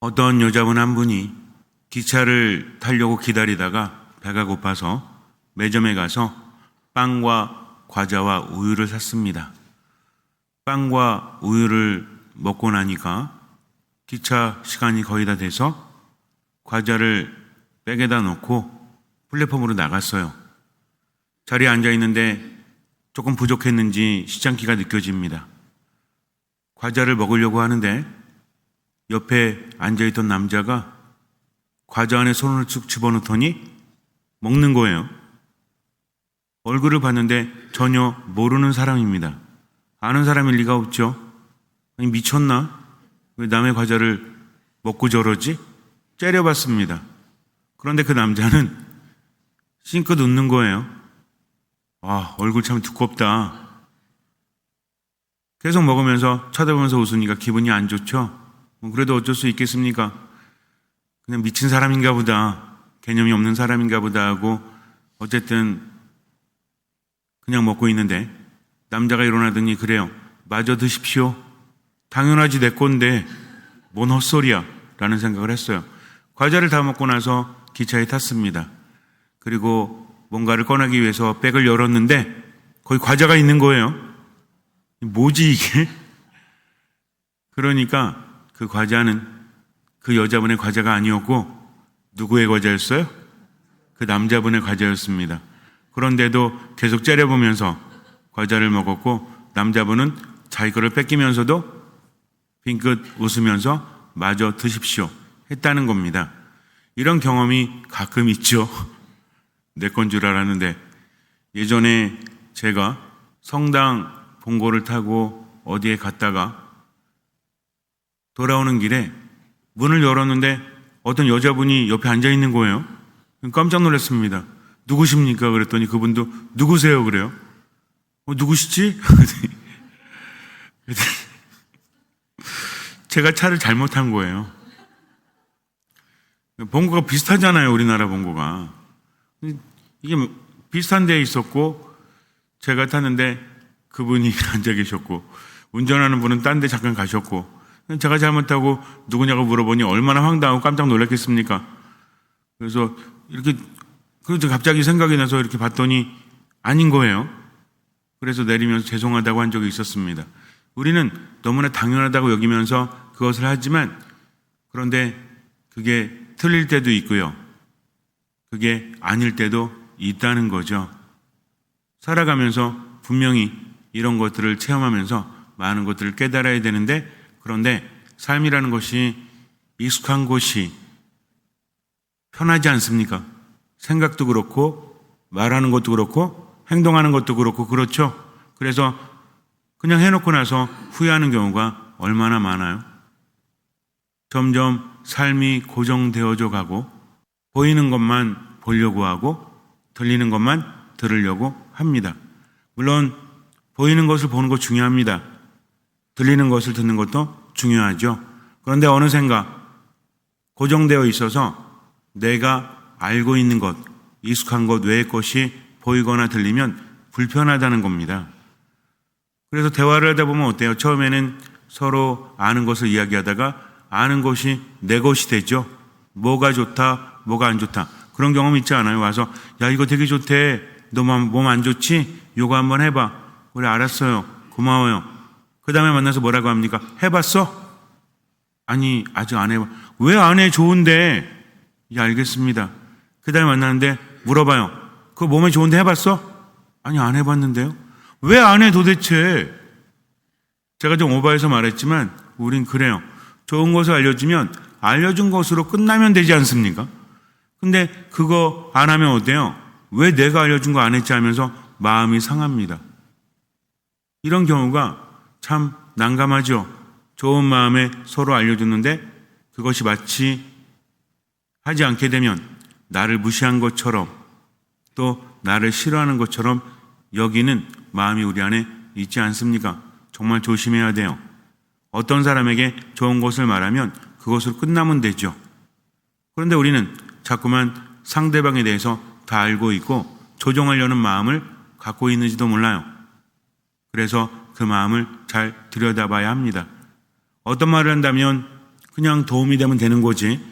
어떤 여자분 한 분이 기차를 타려고 기다리다가 배가 고파서 매점에 가서 빵과 과자와 우유를 샀습니다. 빵과 우유를 먹고 나니까 기차 시간이 거의 다 돼서 과자를 백에다 놓고 플랫폼으로 나갔어요. 자리에 앉아 있는데 조금 부족했는지 시장기가 느껴집니다. 과자를 먹으려고 하는데 옆에 앉아있던 남자가 과자 안에 손을 쑥 집어넣더니 먹는 거예요. 얼굴을 봤는데 전혀 모르는 사람입니다. 아는 사람일 리가 없죠. 아니, 미쳤나? 왜 남의 과자를 먹고 저러지? 째려봤습니다. 그런데 그 남자는 싱긋 웃는 거예요. 아, 얼굴 참 두껍다. 계속 먹으면서 쳐다보면서 웃으니까 기분이 안 좋죠. 그래도 어쩔 수 있겠습니까? 그냥 미친 사람인가 보다, 개념이 없는 사람인가 보다 하고 어쨌든 그냥 먹고 있는데 남자가 일어나더니 그래요. 마저 드십시오. 당연하지, 내 건데 뭔 헛소리야 라는 생각을 했어요. 과자를 다 먹고 나서 기차에 탔습니다. 그리고 뭔가를 꺼내기 위해서 백을 열었는데 거기 과자가 있는 거예요. 뭐지 이게? 그러니까 그 과자는 그 여자분의 과자가 아니었고 누구의 과자였어요? 그 남자분의 과자였습니다. 그런데도 계속 째려보면서 과자를 먹었고 남자분은 자기 거를 뺏기면서도 빙긋 웃으면서 마저 드십시오 했다는 겁니다. 이런 경험이 가끔 있죠. 내 건 줄 알았는데. 예전에 제가 성당 봉고를 타고 어디에 갔다가 돌아오는 길에 문을 열었는데 어떤 여자분이 옆에 앉아 있는 거예요. 깜짝 놀랐습니다. 누구십니까? 그랬더니 그분도 누구세요? 그래요. 누구시지? 제가 차를 잘못한 거예요. 봉고가 비슷하잖아요. 우리나라 봉고가. 이게 비슷한 데에 있었고 제가 탔는데 그분이 앉아 계셨고 운전하는 분은 딴 데 잠깐 가셨고 제가 잘못하고 누구냐고 물어보니 얼마나 황당하고 깜짝 놀랐겠습니까? 그래서 이렇게 그래서 갑자기 생각이 나서 이렇게 봤더니 아닌 거예요. 그래서 내리면서 죄송하다고 한 적이 있었습니다. 우리는 너무나 당연하다고 여기면서 그것을 하지만 그런데 그게 틀릴 때도 있고요. 그게 아닐 때도 있다는 거죠. 살아가면서 분명히 이런 것들을 체험하면서 많은 것들을 깨달아야 되는데 그런데 삶이라는 것이 익숙한 곳이 편하지 않습니까? 생각도 그렇고 말하는 것도 그렇고 행동하는 것도 그렇고 그렇죠. 그래서 그냥 해놓고 나서 후회하는 경우가 얼마나 많아요. 점점 삶이 고정되어져 가고 보이는 것만 보려고 하고 들리는 것만 들으려고 합니다. 물론 보이는 것을 보는 것 중요합니다. 들리는 것을 듣는 것도 중요하죠. 그런데 어느샌가 고정되어 있어서 내가 알고 있는 것, 익숙한 것 외의 것이 보이거나 들리면 불편하다는 겁니다. 그래서 대화를 하다 보면 어때요? 처음에는 서로 아는 것을 이야기하다가 아는 것이 내 것이 되죠. 뭐가 좋다, 뭐가 안 좋다. 그런 경험 있지 않아요? 와서 야 이거 되게 좋대. 너 몸 안 좋지? 요거 한번 해봐. 그래 알았어요. 고마워요. 그 다음에 만나서 뭐라고 합니까? 해봤어? 아니 아직 안 해봐. 왜 안 해? 좋은데. 예 알겠습니다. 그 다음에 만나는데 물어봐요. 그거 몸에 좋은데 해봤어? 아니 안 해봤는데요. 왜 안 해 도대체? 제가 좀 오버해서 말했지만 우린 그래요. 좋은 것을 알려주면 알려준 것으로 끝나면 되지 않습니까? 근데 그거 안 하면 어때요? 왜 내가 알려준 거 안 했지 하면서 마음이 상합니다. 이런 경우가 참 난감하죠. 좋은 마음에 서로 알려줬는데 그것이 마치 하지 않게 되면 나를 무시한 것처럼 또 나를 싫어하는 것처럼 여기는 마음이 우리 안에 있지 않습니까? 정말 조심해야 돼요. 어떤 사람에게 좋은 것을 말하면 그것으로 끝나면 되죠. 그런데 우리는 자꾸만 상대방에 대해서 다 알고 있고 조종하려는 마음을 갖고 있는지도 몰라요. 그래서 그 마음을 잘 들여다봐야 합니다. 어떤 말을 한다면 그냥 도움이 되면 되는 거지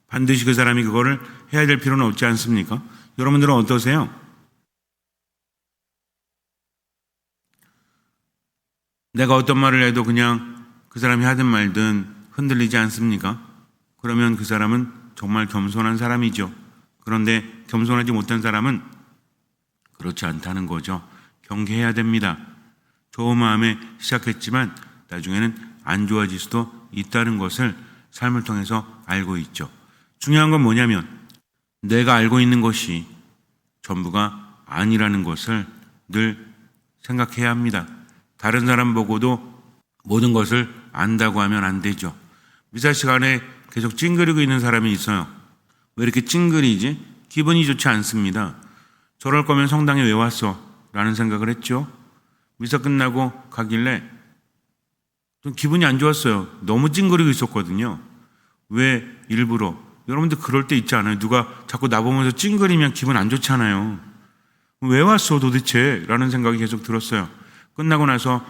반드시 그 사람이 그거를 해야 될 필요는 없지 않습니까? 여러분들은 어떠세요? 내가 어떤 말을 해도 그냥 그 사람이 하든 말든 흔들리지 않습니까? 그러면 그 사람은 정말 겸손한 사람이죠. 그런데 겸손하지 못한 사람은 그렇지 않다는 거죠. 경계해야 됩니다. 좋은 마음에 시작했지만 나중에는 안 좋아질 수도 있다는 것을 삶을 통해서 알고 있죠. 중요한 건 뭐냐면 내가 알고 있는 것이 전부가 아니라는 것을 늘 생각해야 합니다. 다른 사람 보고도 모든 것을 안다고 하면 안 되죠. 미사 시간에 계속 찡그리고 있는 사람이 있어요. 왜 이렇게 찡그리지? 기분이 좋지 않습니다. 저럴 거면 성당에 왜 왔어? 라는 생각을 했죠. 미사 끝나고 가길래 좀 기분이 안 좋았어요. 너무 찡그리고 있었거든요. 왜 일부러? 여러분들 그럴 때 있지 않아요? 누가 자꾸 나보면서 찡그리면 기분 안 좋잖아요. 왜 왔어 도대체? 라는 생각이 계속 들었어요. 끝나고 나서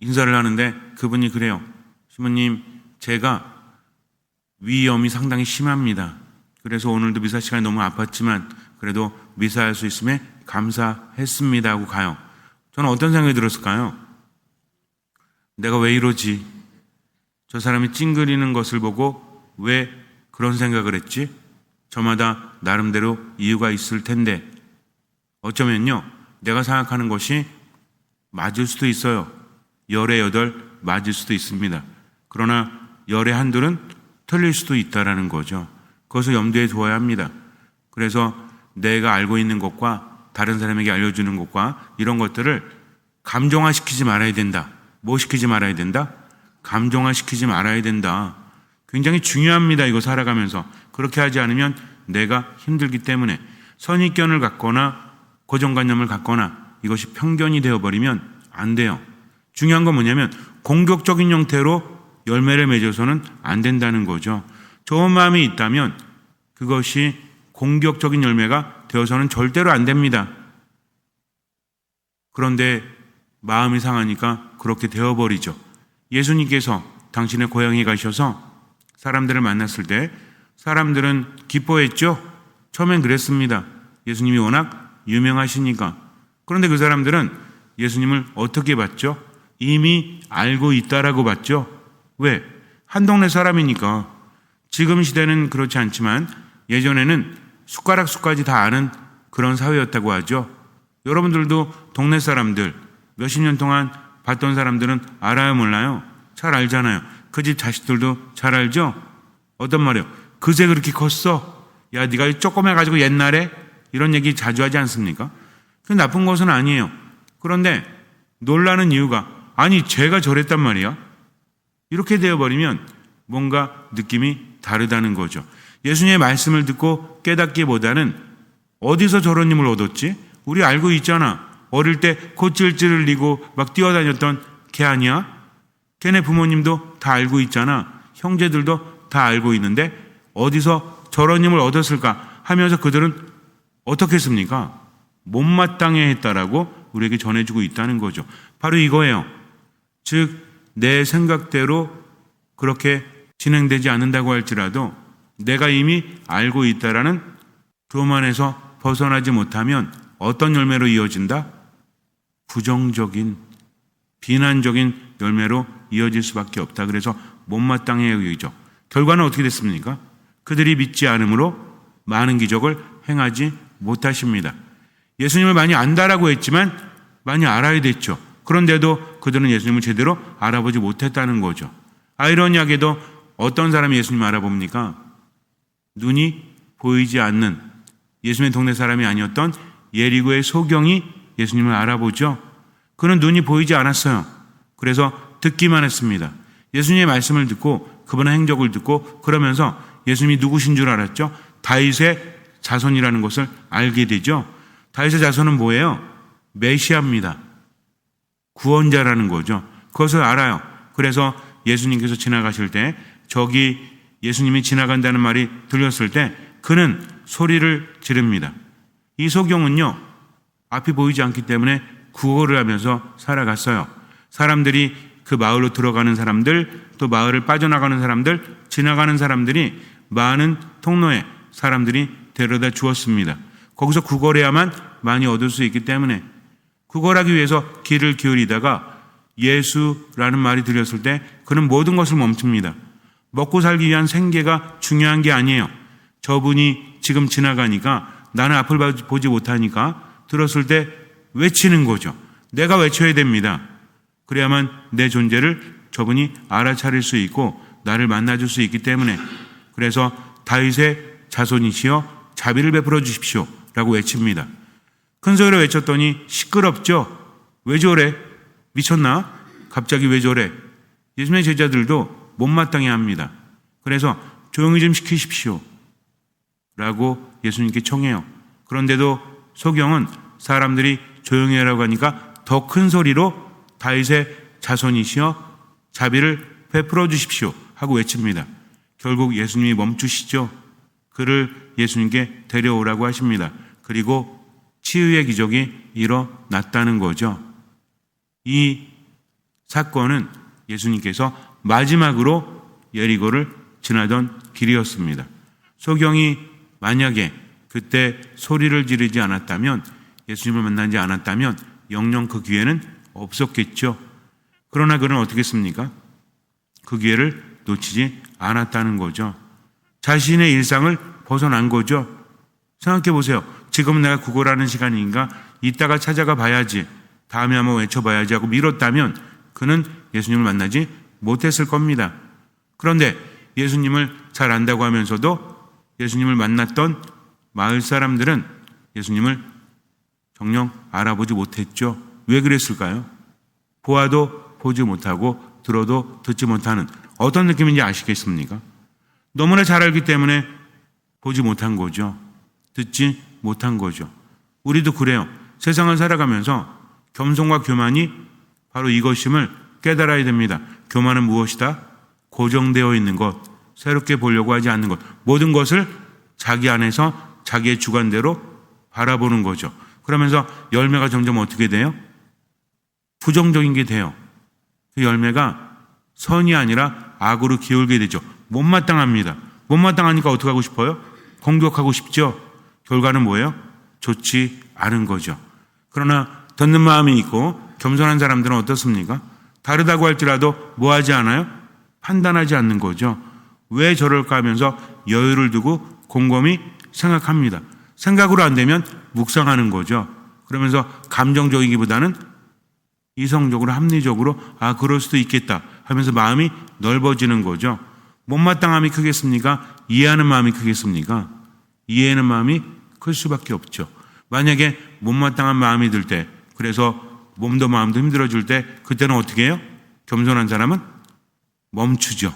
인사를 하는데 그분이 그래요. 시모님, 제가 위염이 상당히 심합니다. 그래서 오늘도 미사 시간이 너무 아팠지만 그래도 미사할 수 있음에 감사했습니다 하고 가요. 저는 어떤 생각이 들었을까요? 내가 왜 이러지? 저 사람이 찡그리는 것을 보고 왜 그런 생각을 했지? 저마다 나름대로 이유가 있을 텐데 어쩌면요 내가 생각하는 것이 맞을 수도 있어요. 열에 8 맞을 수도 있습니다. 그러나 열에 1~2는 틀릴 수도 있다라는 거죠. 그것을 염두에 두어야 합니다. 그래서 내가 알고 있는 것과 다른 사람에게 알려주는 것과 이런 것들을 감정화시키지 말아야 된다. 뭐 시키지 말아야 된다? 감정화시키지 말아야 된다. 굉장히 중요합니다. 이거 살아가면서. 그렇게 하지 않으면 내가 힘들기 때문에 선입견을 갖거나 고정관념을 갖거나 이것이 편견이 되어버리면 안 돼요. 중요한 건 뭐냐면 공격적인 형태로 열매를 맺어서는 안 된다는 거죠. 좋은 마음이 있다면 그것이 공격적인 열매가 되어서는 절대로 안 됩니다. 그런데 마음이 상하니까 그렇게 되어버리죠. 예수님께서 당신의 고향에 가셔서 사람들을 만났을 때 사람들은 기뻐했죠. 처음엔 그랬습니다. 예수님이 워낙 유명하시니까. 그런데 그 사람들은 예수님을 어떻게 봤죠? 이미 알고 있다라고 봤죠. 왜? 한 동네 사람이니까. 지금 시대는 그렇지 않지만 예전에는 숟가락 숟까지 다 아는 그런 사회였다고 하죠. 여러분들도 동네 사람들 몇십 년 동안 봤던 사람들은 알아요 몰라요? 잘 알잖아요. 그 집 자식들도 잘 알죠? 어떤 말이에요? 그새 그렇게 컸어? 야 네가 조그매가지고 옛날에? 이런 얘기 자주 하지 않습니까? 그게 나쁜 것은 아니에요. 그런데 놀라는 이유가 아니 쟤가 저랬단 말이야? 이렇게 되어버리면 뭔가 느낌이 다르다는 거죠. 예수님의 말씀을 듣고 깨닫기보다는 어디서 저런 힘을 얻었지? 우리 알고 있잖아. 어릴 때 콧질질 흘리고 막 뛰어다녔던 걔 아니야? 걔네 부모님도 다 알고 있잖아. 형제들도 다 알고 있는데 어디서 저런 힘을 얻었을까 하면서 그들은 어떻게 했습니까? 못마땅해 했다라고 우리에게 전해주고 있다는 거죠. 바로 이거예요. 즉 내 생각대로 그렇게 진행되지 않는다고 할지라도 내가 이미 알고 있다라는 교만에서 벗어나지 못하면 어떤 열매로 이어진다? 부정적인, 비난적인 열매로 이어질 수밖에 없다. 그래서 못마땅해 여기죠. 결과는 어떻게 됐습니까? 그들이 믿지 않음으로 많은 기적을 행하지 못하십니다. 예수님을 많이 안다라고 했지만 많이 알아야 됐죠. 그런데도 그들은 예수님을 제대로 알아보지 못했다는 거죠. 아이러니하게도 어떤 사람이 예수님을 알아봅니까? 눈이 보이지 않는 예수님의 동네 사람이 아니었던 예리고의 소경이 예수님을 알아보죠. 그는 눈이 보이지 않았어요. 그래서 듣기만 했습니다. 예수님의 말씀을 듣고 그분의 행적을 듣고 그러면서 예수님이 누구신 줄 알았죠. 다윗의 자손이라는 것을 알게 되죠. 다윗의 자손은 뭐예요? 메시아입니다. 구원자라는 거죠. 그것을 알아요. 그래서 예수님께서 지나가실 때 저기 예수님이 지나간다는 말이 들렸을 때 그는 소리를 지릅니다. 이 소경은요 앞이 보이지 않기 때문에 구걸을 하면서 살아갔어요. 사람들이 그 마을로 들어가는 사람들, 또 마을을 빠져나가는 사람들, 지나가는 사람들이 많은 통로에 사람들이 데려다 주었습니다. 거기서 구걸해야만 많이 얻을 수 있기 때문에 구걸하기 위해서 귀를 기울이다가 예수라는 말이 들렸을 때 그는 모든 것을 멈춥니다. 먹고 살기 위한 생계가 중요한 게 아니에요. 저분이 지금 지나가니까 나는 앞을 보지 못하니까 들었을 때 외치는 거죠. 내가 외쳐야 됩니다. 그래야만 내 존재를 저분이 알아차릴 수 있고 나를 만나줄 수 있기 때문에 그래서 다윗의 자손이시여 자비를 베풀어 주십시오 라고 외칩니다. 큰 소리로 외쳤더니 시끄럽죠. 왜 저래? 미쳤나? 갑자기 왜 저래? 예수님의 제자들도 못마땅해 합니다. 그래서 조용히 좀 시키십시오 라고 예수님께 청해요. 그런데도 소경은 사람들이 조용히 하라고 하니까 더 큰 소리로 다윗의 자손이시여 자비를 베풀어 주십시오 하고 외칩니다. 결국 예수님이 멈추시죠. 그를 예수님께 데려오라고 하십니다. 그리고 치유의 기적이 일어났다는 거죠. 이 사건은 예수님께서 마지막으로 예리고를 지나던 길이었습니다. 소경이 만약에 그때 소리를 지르지 않았다면, 예수님을 만나지 않았다면 영영 그 기회는 없었겠죠. 그러나 그는 어떻게 했습니까? 그 기회를 놓치지 않았다는 거죠. 자신의 일상을 벗어난 거죠. 생각해 보세요. 지금은 내가 구걸하는 시간인가? 이따가 찾아가 봐야지. 다음에 한번 외쳐봐야지 하고 미뤘다면 그는 예수님을 만나지 못했을 겁니다. 그런데 예수님을 잘 안다고 하면서도 예수님을 만났던 마을 사람들은 예수님을 정녕 알아보지 못했죠. 왜 그랬을까요? 보아도 보지 못하고 들어도 듣지 못하는 어떤 느낌인지 아시겠습니까? 너무나 잘 알기 때문에 보지 못한 거죠. 듣지 못한 거죠. 우리도 그래요. 세상을 살아가면서 겸손과 교만이 바로 이것임을 깨달아야 됩니다. 교만은 무엇이다? 고정되어 있는 것, 새롭게 보려고 하지 않는 것, 모든 것을 자기 안에서 자기의 주관대로 바라보는 거죠. 그러면서 열매가 점점 어떻게 돼요? 부정적인 게 돼요. 그 열매가 선이 아니라 악으로 기울게 되죠. 못마땅합니다. 못마땅하니까 어떻게 하고 싶어요? 공격하고 싶죠. 결과는 뭐예요? 좋지 않은 거죠. 그러나 듣는 마음이 있고 겸손한 사람들은 어떻습니까? 다르다고 할지라도 뭐 하지 않아요? 판단하지 않는 거죠. 왜 저럴까 하면서 여유를 두고 곰곰이 생각합니다. 생각으로 안 되면 묵상하는 거죠. 그러면서 감정적이기보다는 이성적으로 합리적으로 그럴 수도 있겠다 하면서 마음이 넓어지는 거죠. 못마땅함이 크겠습니까? 이해하는 마음이 크겠습니까? 이해하는 마음이 클 수밖에 없죠. 만약에 못마땅한 마음이 들 때, 그래서 몸도 마음도 힘들어질 때 그때는 어떻게 해요? 겸손한 사람은 멈추죠.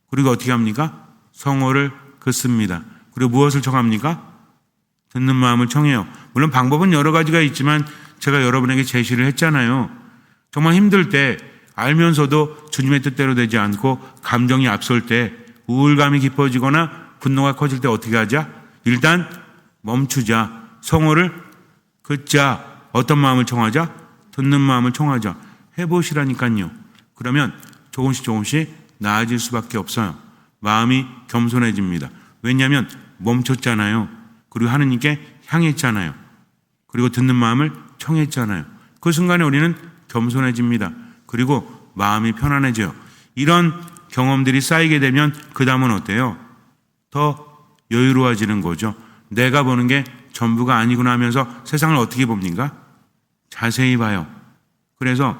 그리고 어떻게 합니까? 성호를 긋습니다. 그리고 무엇을 청합니까? 듣는 마음을 청해요. 물론 방법은 여러 가지가 있지만 제가 여러분에게 제시를 했잖아요. 정말 힘들 때 알면서도 주님의 뜻대로 되지 않고 감정이 앞설 때, 우울감이 깊어지거나 분노가 커질 때 어떻게 하자? 일단 멈추자. 성호를 긋자. 어떤 마음을 청하자? 듣는 마음을 청하자. 해보시라니까요. 그러면 조금씩 나아질 수밖에 없어요. 마음이 겸손해집니다. 왜냐하면 멈췄잖아요. 그리고 하느님께 향했잖아요. 그리고 듣는 마음을 청했잖아요. 그 순간에 우리는 겸손해집니다. 그리고 마음이 편안해져요. 이런 경험들이 쌓이게 되면 그 다음은 어때요? 더 여유로워지는 거죠. 내가 보는 게 전부가 아니구나 하면서 세상을 어떻게 봅니까? 자세히 봐요. 그래서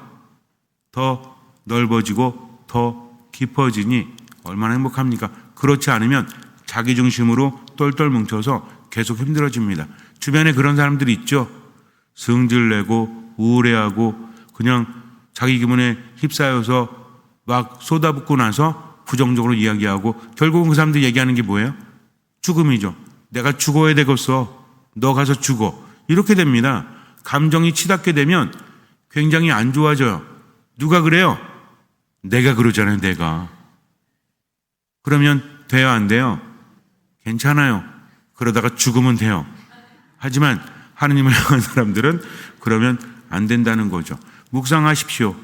더 넓어지고 더 깊어지니 얼마나 행복합니까? 그렇지 않으면 자기중심으로 똘똘 뭉쳐서 계속 힘들어집니다. 주변에 그런 사람들이 있죠. 승질내고 우울해하고 그냥 자기 기분에 휩싸여서 막 쏟아붓고 나서 부정적으로 이야기하고 결국은 그 사람들이 얘기하는 게 뭐예요? 죽음이죠. 내가 죽어야 되겠어. 너 가서 죽어. 이렇게 됩니다. 감정이 치닫게 되면 굉장히 안 좋아져요. 누가 그래요? 내가 그러잖아요. 내가. 그러면 돼요? 안 돼요? 괜찮아요. 그러다가 죽으면 돼요. 하지만 하느님을 향한 사람들은 그러면 안 된다는 거죠. 묵상하십시오.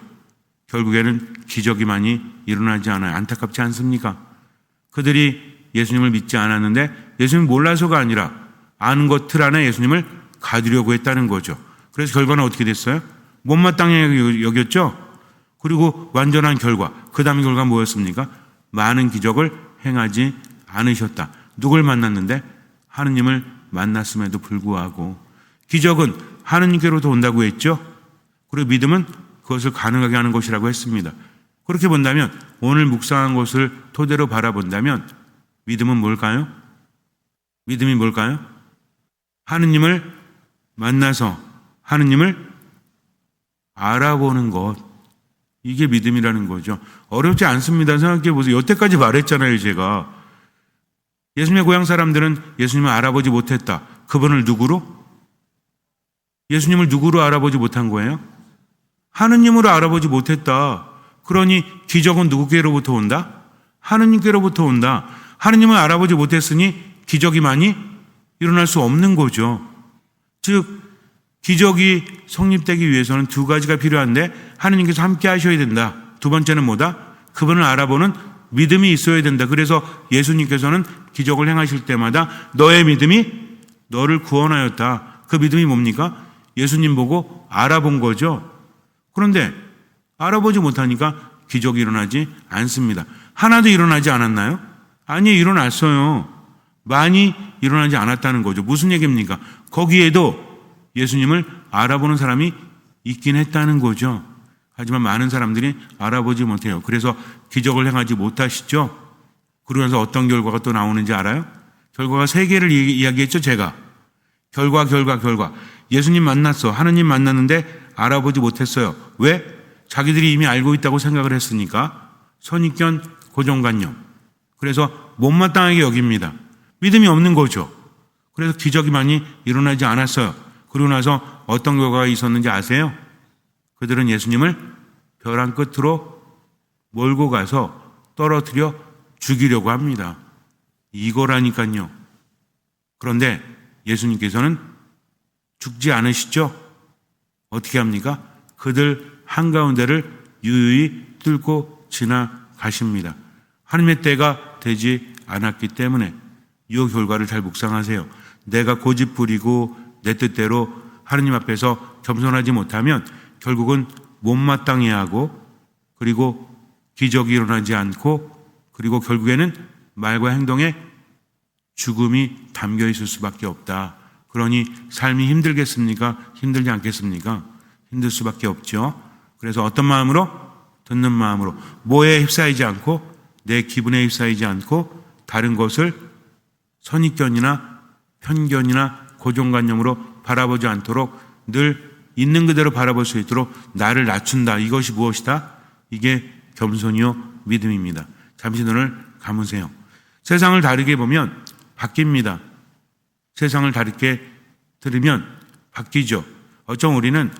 결국에는 기적이 많이 일어나지 않아요. 안타깝지 않습니까? 그들이 예수님을 믿지 않았는데 예수님 몰라서가 아니라 아는 것 틀 안에 예수님을 가두려고 했다는 거죠. 그래서 결과는 어떻게 됐어요? 못마땅하게 여겼죠? 그리고 완전한 결과, 그 다음 결과가 뭐였습니까? 많은 기적을 행하지 않으셨다. 누굴 만났는데? 하느님을 만났음에도 불구하고. 기적은 하느님께로부터 온다고 했죠? 그리고 믿음은 그것을 가능하게 하는 것이라고 했습니다. 그렇게 본다면 오늘 묵상한 것을 토대로 바라본다면 믿음은 뭘까요? 믿음이 뭘까요? 하느님을 만나서 하느님을 알아보는 것. 이게 믿음이라는 거죠. 어렵지 않습니다. 생각해 보세요. 여태까지 말했잖아요, 제가. 예수님의 고향 사람들은 예수님을 알아보지 못했다. 그분을 누구로? 예수님을 누구로 알아보지 못한 거예요? 하느님으로 알아보지 못했다. 그러니 기적은 누구께로부터 온다? 하느님께로부터 온다. 하느님을 알아보지 못했으니 기적이 많이 일어날 수 없는 거죠. 즉 기적이 성립되기 위해서는 두 가지가 필요한데 하느님께서 함께 하셔야 된다. 두 번째는 뭐다? 그분을 알아보는 믿음이 있어야 된다. 그래서 예수님께서는 기적을 행하실 때마다 너의 믿음이 너를 구원하였다. 그 믿음이 뭡니까? 예수님 보고 알아본 거죠. 그런데 알아보지 못하니까 기적이 일어나지 않습니다. 하나도 일어나지 않았나요? 아니, 일어났어요. 많이 일어나지 않았다는 거죠. 무슨 얘기입니까? 거기에도 예수님을 알아보는 사람이 있긴 했다는 거죠. 하지만 많은 사람들이 알아보지 못해요. 그래서 기적을 행하지 못하시죠. 그러면서 어떤 결과가 또 나오는지 알아요? 결과가 3개를 이야기했죠, 제가. 결과. 예수님 만났어. 하느님 만났는데 알아보지 못했어요. 왜? 자기들이 이미 알고 있다고 생각을 했으니까. 선입견, 고정관념. 그래서 못마땅하게 여깁니다. 믿음이 없는 거죠. 그래서 기적이 많이 일어나지 않았어요. 그러고 나서 어떤 결과가 있었는지 아세요? 그들은 예수님을 벼랑 끝으로 몰고 가서 떨어뜨려 죽이려고 합니다. 이거라니까요. 그런데 예수님께서는 죽지 않으시죠? 어떻게 합니까? 그들 한가운데를 유유히 뚫고 지나가십니다. 하나님의 때가 되지 않았기 때문에 이 결과를 잘 묵상하세요. 내가 고집 부리고 내 뜻대로 하느님 앞에서 겸손하지 못하면 결국은 못마땅해 하고 그리고 기적이 일어나지 않고 그리고 결국에는 말과 행동에 죽음이 담겨 있을 수밖에 없다. 그러니 삶이 힘들겠습니까? 힘들지 않겠습니까? 힘들 수밖에 없죠. 그래서 어떤 마음으로? 듣는 마음으로. 뭐에 휩싸이지 않고 내 기분에 휩싸이지 않고 다른 것을 선입견이나 편견이나 고정관념으로 바라보지 않도록 늘 있는 그대로 바라볼 수 있도록 나를 낮춘다. 이것이 무엇이다? 이게 겸손이요 믿음입니다. 잠시 눈을 감으세요. 세상을 다르게 보면 바뀝니다. 세상을 다르게 들으면 바뀌죠. 어쩜 우리는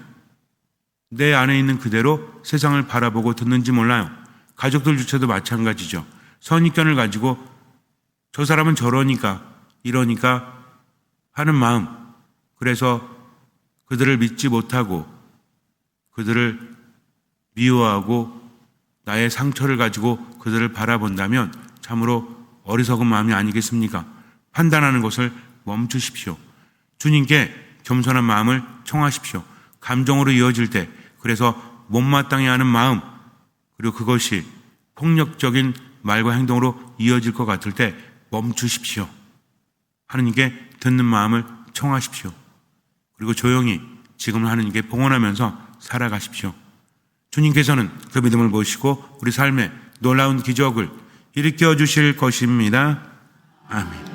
내 안에 있는 그대로 세상을 바라보고 듣는지 몰라요. 가족들조차도 마찬가지죠. 선입견을 가지고 저 사람은 저러니까 이러니까 하는 마음, 그래서 그들을 믿지 못하고 그들을 미워하고 나의 상처를 가지고 그들을 바라본다면 참으로 어리석은 마음이 아니겠습니까? 판단하는 것을 멈추십시오. 주님께 겸손한 마음을 청하십시오. 감정으로 이어질 때, 그래서 못마땅해하는 마음, 그리고 그것이 폭력적인 말과 행동으로 이어질 것 같을 때 멈추십시오. 하느님께 듣는 마음을 청하십시오. 그리고 조용히 지금은 하느님께 봉헌하면서 살아가십시오. 주님께서는 그 믿음을 보시고 우리 삶에 놀라운 기적을 일으켜 주실 것입니다. 아멘.